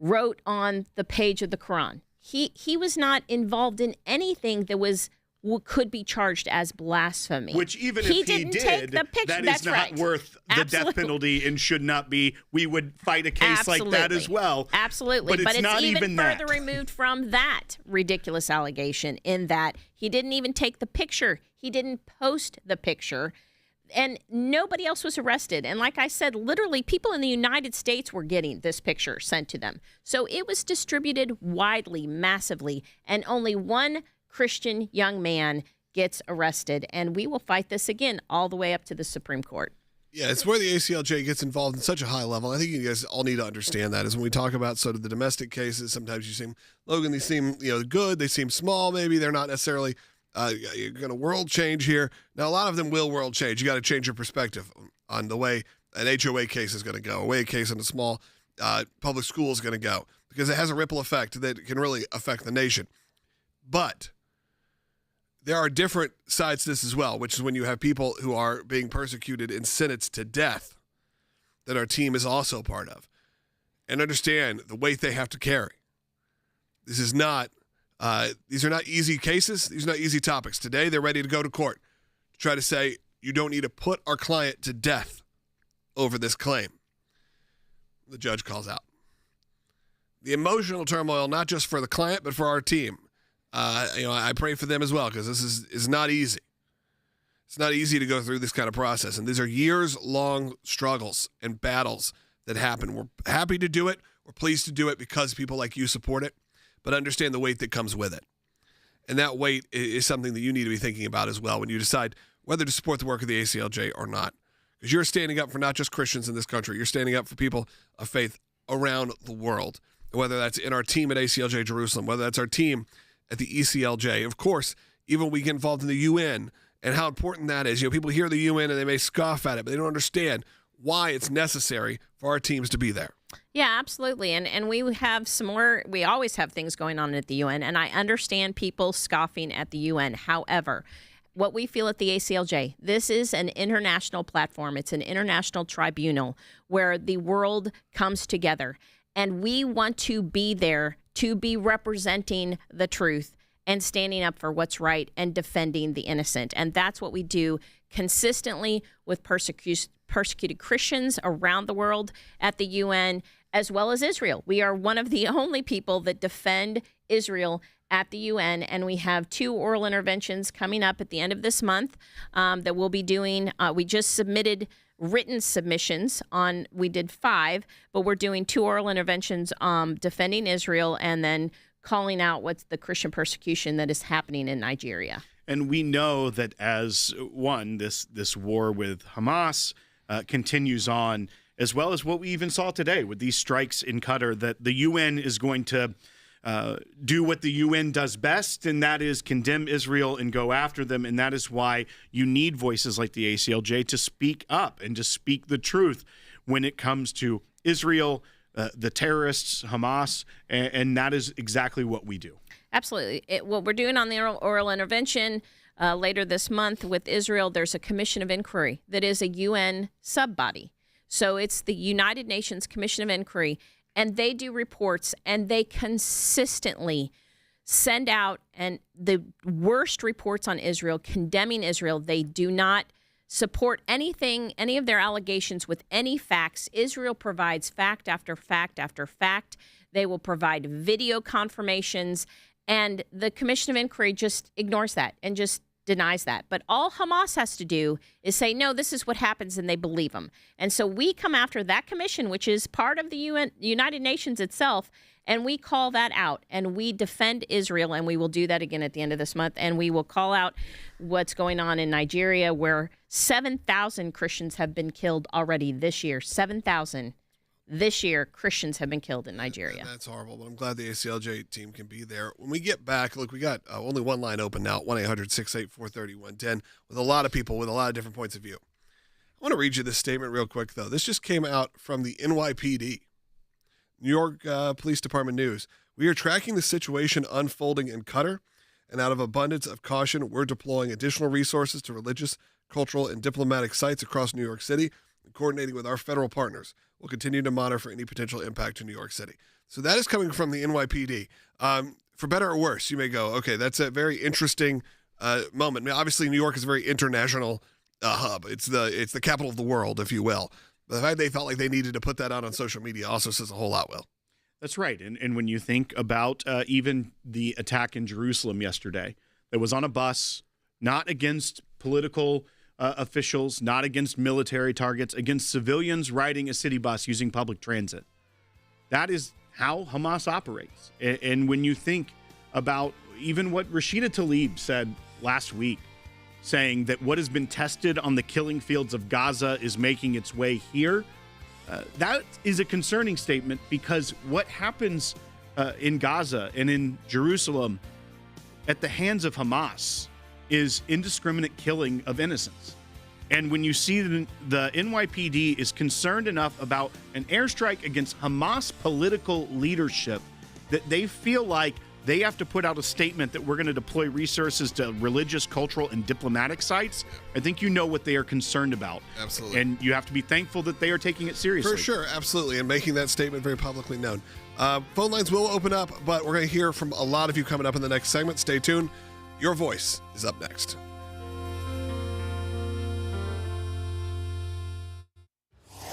wrote on the page of the Quran. He was not involved in anything that could be charged as blasphemy. Which even if he did, take the picture. That That's is not right. worth the death penalty and should not be. We would fight a case like that as well. Absolutely. But it's not even that. further removed from that ridiculous allegation in that he didn't even take the picture. He didn't post the picture. And nobody else was arrested. And like I said, literally people in the United States were getting this picture sent to them. So it was distributed widely, massively, and only one Christian young man gets arrested. And we will fight this again all the way up to the Supreme Court. Yeah, it's where the ACLJ gets involved in such a high level. I think you guys all need to understand that. Is when we talk about sort of the domestic cases, sometimes you seem, Logan, these seem good, they seem small, maybe they're not necessarily you're going to world change here. Now, a lot of them will world change. You got to change your perspective on the way an HOA case is going to go, a way a case in a small public school is going to go, because it has a ripple effect that can really affect the nation. But there are different sides to this as well, which is when you have people who are being persecuted and sentenced to death that our team is also part of. And understand the weight they have to carry. This is not these are not easy cases. These are not easy topics. Today, they're ready to go to court to try to say, you don't need to put our client to death over this claim. The judge calls out. The emotional turmoil, not just for the client, but for our team. I pray for them as well, because this is not easy. It's not easy to go through this kind of process. And these are years-long struggles and battles that happen. We're happy to do it. We're pleased to do it because people like you support it. But understand the weight that comes with it. And that weight is something that you need to be thinking about as well when you decide whether to support the work of the ACLJ or not. Because you're standing up for not just Christians in this country. You're standing up for people of faith around the world. Whether that's in our team at ACLJ Jerusalem, whether that's our team at the ECLJ. Of course, even when we get involved in the UN and how important that is. People hear the UN and they may scoff at it, but they don't understand why it's necessary for our teams to be there. Yeah, absolutely. And we have some more, we always have things going on at the UN, and I understand people scoffing at the UN. However, what we feel at the ACLJ, this is an international platform. It's an international tribunal where the world comes together, and we want to be there to be representing the truth and standing up for what's right and defending the innocent. And that's what we do consistently with persecuted Christians around the world at the UN, as well as Israel. We are one of the only people that defend Israel at the UN, and we have 2 oral interventions coming up at the end of this month that we'll be doing. We just submitted written submissions on, we did 5, but we're doing 2 oral interventions defending Israel and then calling out what's the Christian persecution that is happening in Nigeria. And we know that as this war with Hamas continues on, as well as what we even saw today with these strikes in Qatar, that the UN is going to do what the UN does best, and that is condemn Israel and go after them. And that is why you need voices like the ACLJ to speak up and to speak the truth when it comes to Israel, the terrorists, Hamas, and that is exactly what we do. Absolutely. What we're doing on the oral intervention later this month with Israel, there's a commission of inquiry that is a UN sub-body. So it's the United Nations Commission of Inquiry, and they do reports, and they consistently send out and the worst reports on Israel, condemning Israel. They do not support anything, any of their allegations with any facts. Israel provides fact after fact after fact. They will provide video confirmations, and the Commission of Inquiry just ignores that and just denies that. But all Hamas has to do is say, no, this is what happens, and they believe them. And so we come after that commission, which is part of the United Nations itself, and we call that out, and we defend Israel, and we will do that again at the end of this month, and we will call out what's going on in Nigeria, where 7,000 Christians have been killed already this year. 7,000 this year, Christians have been killed in Nigeria. That's horrible, but I'm glad the ACLJ team can be there. When we get back, look, we got only one line open now, 1-800-684-3110, with a lot of people with a lot of different points of view. I want to read you this statement real quick, though. This just came out from the NYPD, New York Police Department News. We are tracking the situation unfolding in Qatar, and out of abundance of caution, we're deploying additional resources to religious, cultural, and diplomatic sites across New York City, and coordinating with our federal partners. We'll continue to monitor for any potential impact to New York City. So that is coming from the NYPD. For better or worse, you may go, okay, that's a very interesting moment. I mean, obviously, New York is a very international hub. It's the capital of the world, if you will. But the fact they felt like they needed to put that out on social media also says a whole lot, Will. That's right. And when you think about even the attack in Jerusalem yesterday, that was on a bus, not against political officials, not against military targets, against civilians riding a city bus using public transit. That is how Hamas operates. And when you think about even what Rashida Tlaib said last week, saying that what has been tested on the killing fields of Gaza is making its way here, that is a concerning statement, because what happens in Gaza and in Jerusalem at the hands of Hamas is indiscriminate killing of innocents. And when you see the NYPD is concerned enough about an airstrike against Hamas political leadership that they feel like they have to put out a statement that we're going to deploy resources to religious, cultural, and diplomatic sites, I think you know what they are concerned about. Absolutely. And you have to be thankful that they are taking it seriously. For sure, absolutely, and making that statement very publicly known. Phone lines will open up, but we're going to hear from a lot of you coming up in the next segment. Stay tuned. Your voice is up next.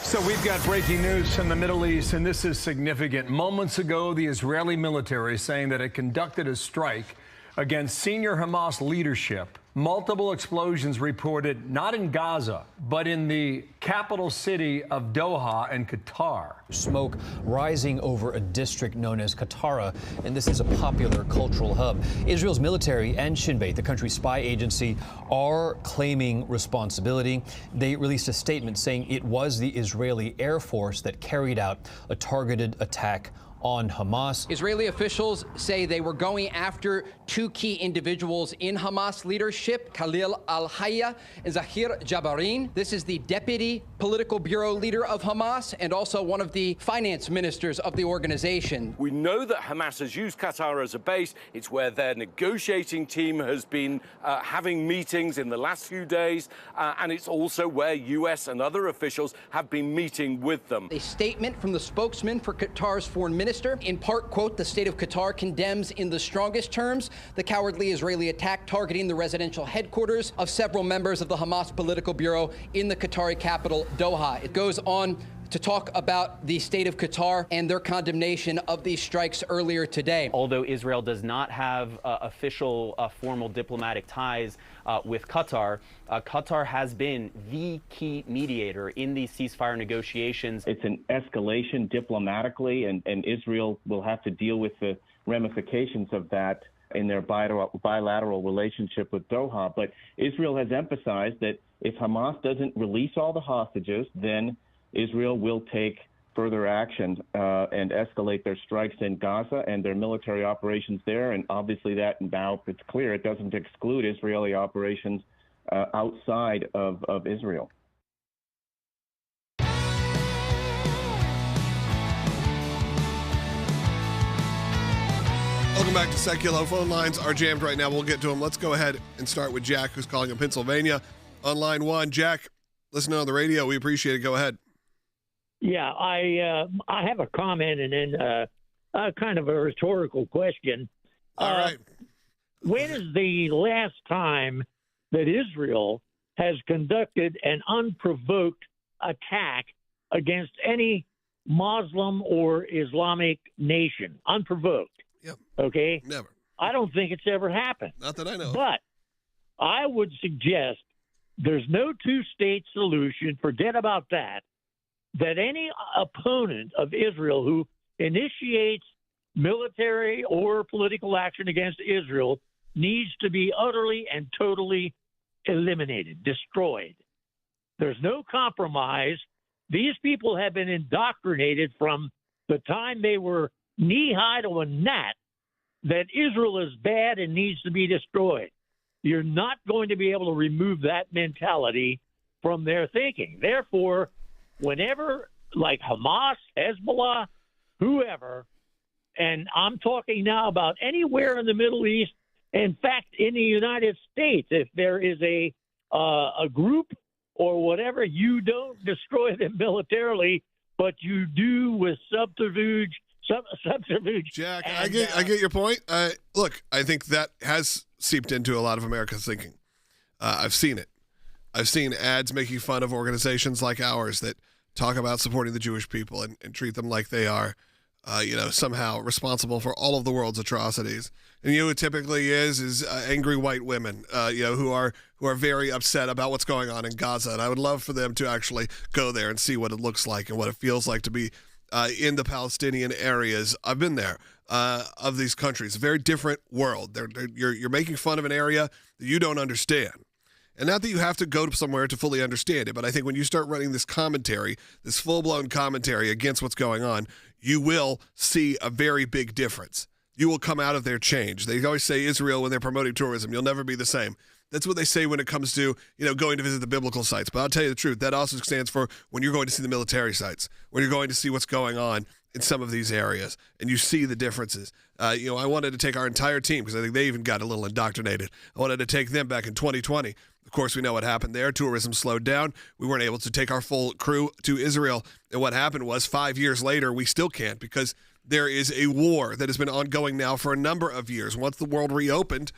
So we've got breaking news from the Middle East, and this is significant. Moments ago, the Israeli military saying that it conducted a strike against senior Hamas leadership. Multiple explosions reported not in Gaza, but in the capital city of Doha in Qatar. Smoke rising over a district known as Qatar, and this is a popular cultural hub. Israel's military and Shin Bet, the country's spy agency, are claiming responsibility. They released a statement saying it was the Israeli Air Force that carried out a targeted attack on Hamas. Israeli officials say they were going after two key individuals in Hamas leadership, Khalil al-Hayya and Zahir Jabarin. This is the deputy political bureau leader of Hamas and also one of the finance ministers of the organization. We know that Hamas has used Qatar as a base. It's where their negotiating team has been having meetings in the last few days, and it's also where US and other officials have been meeting with them. A statement from the spokesman for Qatar's foreign minister, in part, quote, the state of Qatar condemns in the strongest terms the cowardly Israeli attack targeting the residential headquarters of several members of the Hamas political bureau in the Qatari capital, Doha. It goes on to talk about the state of Qatar and their condemnation of these strikes earlier today. Although Israel does not have official formal diplomatic ties with Qatar, Qatar has been the key mediator in these ceasefire negotiations. It's an escalation diplomatically, and Israel will have to deal with the ramifications of that in their bilateral relationship with Doha. But Israel has emphasized that if Hamas doesn't release all the hostages, then Israel will take further action and escalate their strikes in Gaza and their military operations there. And obviously that now it's clear it doesn't exclude Israeli operations outside of Israel. Welcome back to Sekulow. Phone lines are jammed right now. We'll get to them. Let's go ahead and start with Jack, who's calling in Pennsylvania on line 1. Jack, listening on the radio. We appreciate it. Go ahead. Yeah, I have a comment and then kind of a rhetorical question. All right. When is the last time that Israel has conducted an unprovoked attack against any Muslim or Islamic nation? Unprovoked. Yep. Okay? Never. I don't think it's ever happened. Not that I know. But I would suggest there's no two-state solution. Forget about that. That any opponent of Israel who initiates military or political action against Israel needs to be utterly and totally eliminated, destroyed. There's no compromise. These people have been indoctrinated from the time they were knee-high to a gnat that Israel is bad and needs to be destroyed. You're not going to be able to remove that mentality from their thinking. Therefore, whenever, like Hamas, Hezbollah, whoever, and I'm talking now about anywhere in the Middle East, in fact, in the United States, if there is a group or whatever, you don't destroy them militarily, but you do with subterfuge. Jack, I get your point. Look, I think that has seeped into a lot of America's thinking. I've seen it. I've seen ads making fun of organizations like ours that talk about supporting the Jewish people and treat them like they are, somehow responsible for all of the world's atrocities. And what typically is angry white women, who are very upset about what's going on in Gaza. And I would love for them to actually go there and see what it looks like and what it feels like to be in the Palestinian areas. I've been there, of these countries. A very different world. You're making fun of an area that you don't understand. And not that you have to go to somewhere to fully understand it, but I think when you start running this commentary, this full-blown commentary against what's going on, you will see a very big difference. You will come out of there changed. They always say Israel when they're promoting tourism, you'll never be the same. That's what they say when it comes to, going to visit the biblical sites. But I'll tell you the truth, that also stands for when you're going to see the military sites, when you're going to see what's going on in some of these areas, and you see the differences. I wanted to take our entire team, because I think they even got a little indoctrinated. I wanted to take them back in 2020. Of course, we know what happened there. Tourism slowed down. We weren't able to take our full crew to Israel. And what happened was 5 years later, we still can't, because there is a war that has been ongoing now for a number of years. Once the world reopened,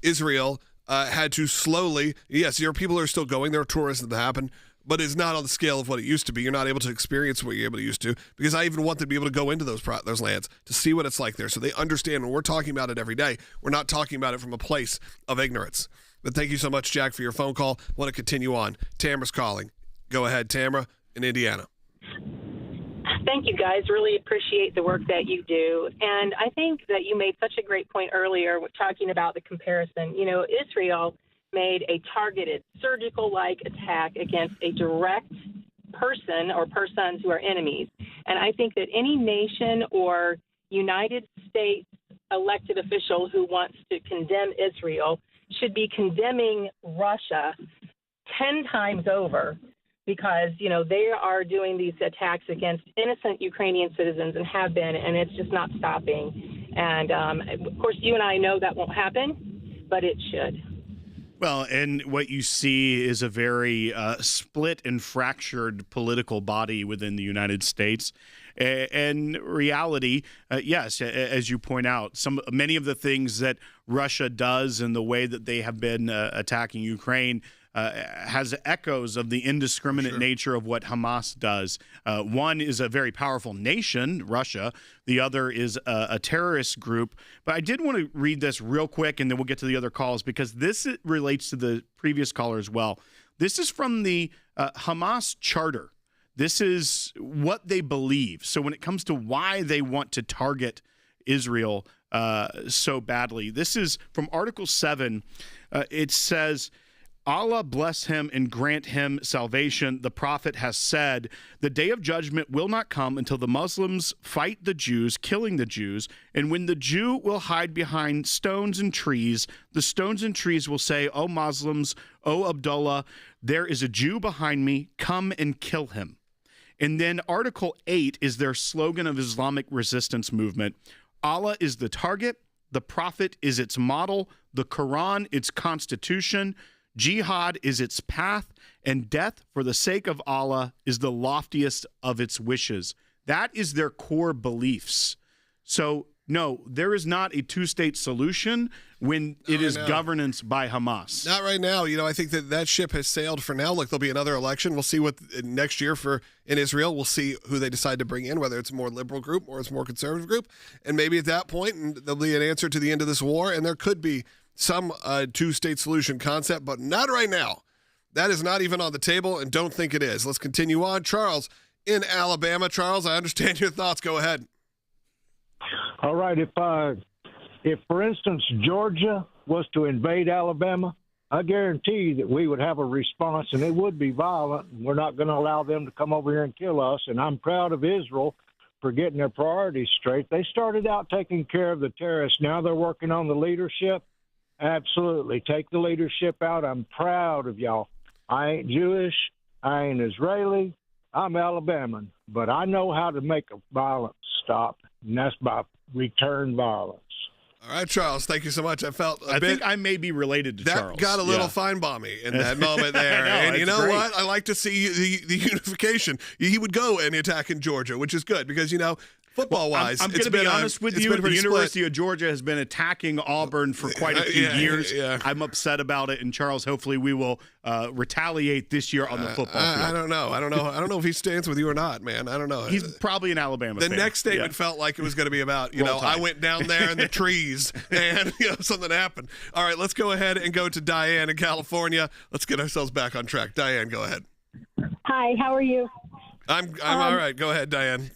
Israel had to slowly, yes, there are people who are still going, there are tourism that happen, but it's not on the scale of what it used to be. You're not able to experience what you're able to used to, because I even want them to be able to go into those lands to see what it's like there, so they understand when we're talking about it every day, we're not talking about it from a place of ignorance. But thank you so much, Jack, for your phone call. I want to continue on. Tamara's calling. Go ahead, Tamara in Indiana. Thank you, guys. Really appreciate the work that you do. And I think that you made such a great point earlier with talking about the comparison. Israel made a targeted surgical-like attack against a direct person or persons who are enemies. And I think that any nation or United States elected official who wants to condemn Israel should be condemning Russia 10 times over, because, they are doing these attacks against innocent Ukrainian citizens and have been, and it's just not stopping. And, of course, you and I know that won't happen, but it should. Well, and what you see is a very split and fractured political body within the United States. And reality, yes, as you point out, many of the things that Russia does and the way that they have been attacking Ukraine has echoes of the indiscriminate nature of what Hamas does. One is a very powerful nation, Russia. The other is a terrorist group. But I did want to read this real quick, and then we'll get to the other calls, because this relates to the previous caller as well. This is from the Hamas charter. This is what they believe. So when it comes to why they want to target Israel so badly, this is from Article 7. It says, Allah bless him and grant him salvation. The prophet has said, the day of judgment will not come until the Muslims fight the Jews, killing the Jews. And when the Jew will hide behind stones and trees, the stones and trees will say, O Muslims, O Abdullah, there is a Jew behind me. Come and kill him. And then Article 8 is their slogan of Islamic resistance movement. Allah is the target. The prophet is its model. The Quran, its constitution. Jihad is its path, and death for the sake of Allah is the loftiest of its wishes. That is their core beliefs. So, no, there is not a two-state solution when it is governance by Hamas. Not right now. I think that ship has sailed for now. Look, there'll be another election. We'll see what next year in Israel. We'll see who they decide to bring in, whether it's a more liberal group or it's a more conservative group. And maybe at that point, there'll be an answer to the end of this war, and there could be some two-state solution concept, but not right now. That is not even on the table, and don't think it is. Let's continue on. Charles in Alabama. Charles, I understand your thoughts. Go ahead. All right. If for instance, Georgia was to invade Alabama, I guarantee that we would have a response, and it would be violent. We're not going to allow them to come over here and kill us, and I'm proud of Israel for getting their priorities straight. They started out taking care of the terrorists. Now they're working on the leadership. Absolutely. Take the leadership out. I'm proud of y'all. I ain't Jewish. I ain't Israeli. I'm Alabama. But I know how to make a violence stop, and that's by return violence. All right, Charles, thank you so much. I think I may be related to Charles. That got a little Feinbaum-y in that moment there. And you know great. What? I like to see the unification. He would go and attack in Georgia, which is good because, football-wise, I'm going to be honest with you. The University of Georgia has been attacking Auburn for quite a few years. Yeah. I'm upset about it, and Charles, hopefully, we will retaliate this year on the football field. I don't know. I don't know if he stands with you or not, man. I don't know. He's probably an Alabama fan. The next statement felt like it was going to be about, I went down there in the trees and something happened. All right, let's go ahead and go to Diane in California. Let's get ourselves back on track. Diane, go ahead. Hi, how are you? I'm all right. Go ahead, Diane.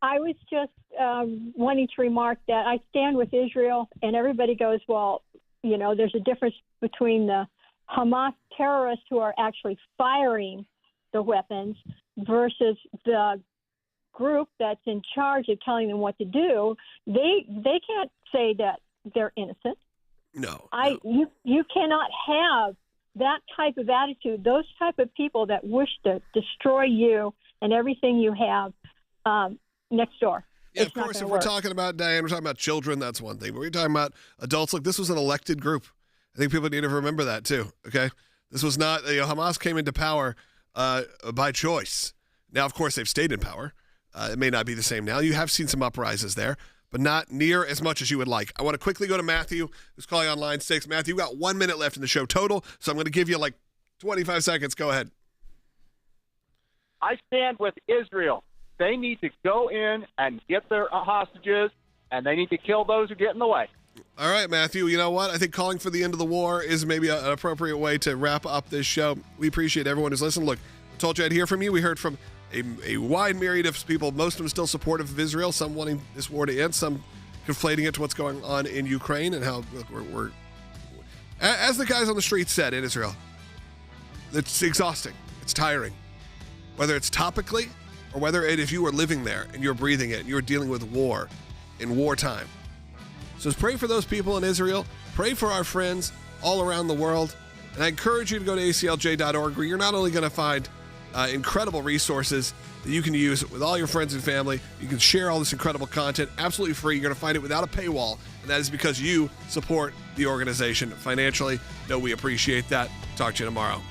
I was just wanting to remark that I stand with Israel, and everybody goes, well, there's a difference between the Hamas terrorists who are actually firing the weapons versus the group that's in charge of telling them what to do. They can't say that they're innocent. No. You cannot have that type of attitude, those type of people that wish to destroy you and everything you have next door. Yeah, of course, if we're talking about, Diane, we're talking about children, that's one thing. But we're talking about adults. Look, this was an elected group. I think people need to remember that, too, okay? This was not, Hamas came into power by choice. Now, of course, they've stayed in power. It may not be the same now. You have seen some uprises there, but not near as much as you would like. I want to quickly go to Matthew, who's calling on line 6. Matthew, you've got 1 minute left in the show total, so I'm going to give you 25 seconds. Go ahead. I stand with Israel. They need to go in and get their hostages, and they need to kill those who get in the way. All right, Matthew, you know what? I think calling for the end of the war is maybe an appropriate way to wrap up this show. We appreciate everyone who's listened. Look, I told you I'd hear from you. We heard from a wide myriad of people, most of them still supportive of Israel, some wanting this war to end, some conflating it to what's going on in Ukraine and how we're as the guys on the street said in Israel, it's exhausting. It's tiring. Whether it's topically or whether if you are living there and you're breathing it and you're dealing with war in wartime. So pray for those people in Israel. Pray for our friends all around the world. And I encourage you to go to ACLJ.org, where you're not only going to find incredible resources that you can use with all your friends and family. You can share all this incredible content absolutely free. You're going to find it without a paywall. And that is because you support the organization financially. No, we appreciate that. Talk to you tomorrow.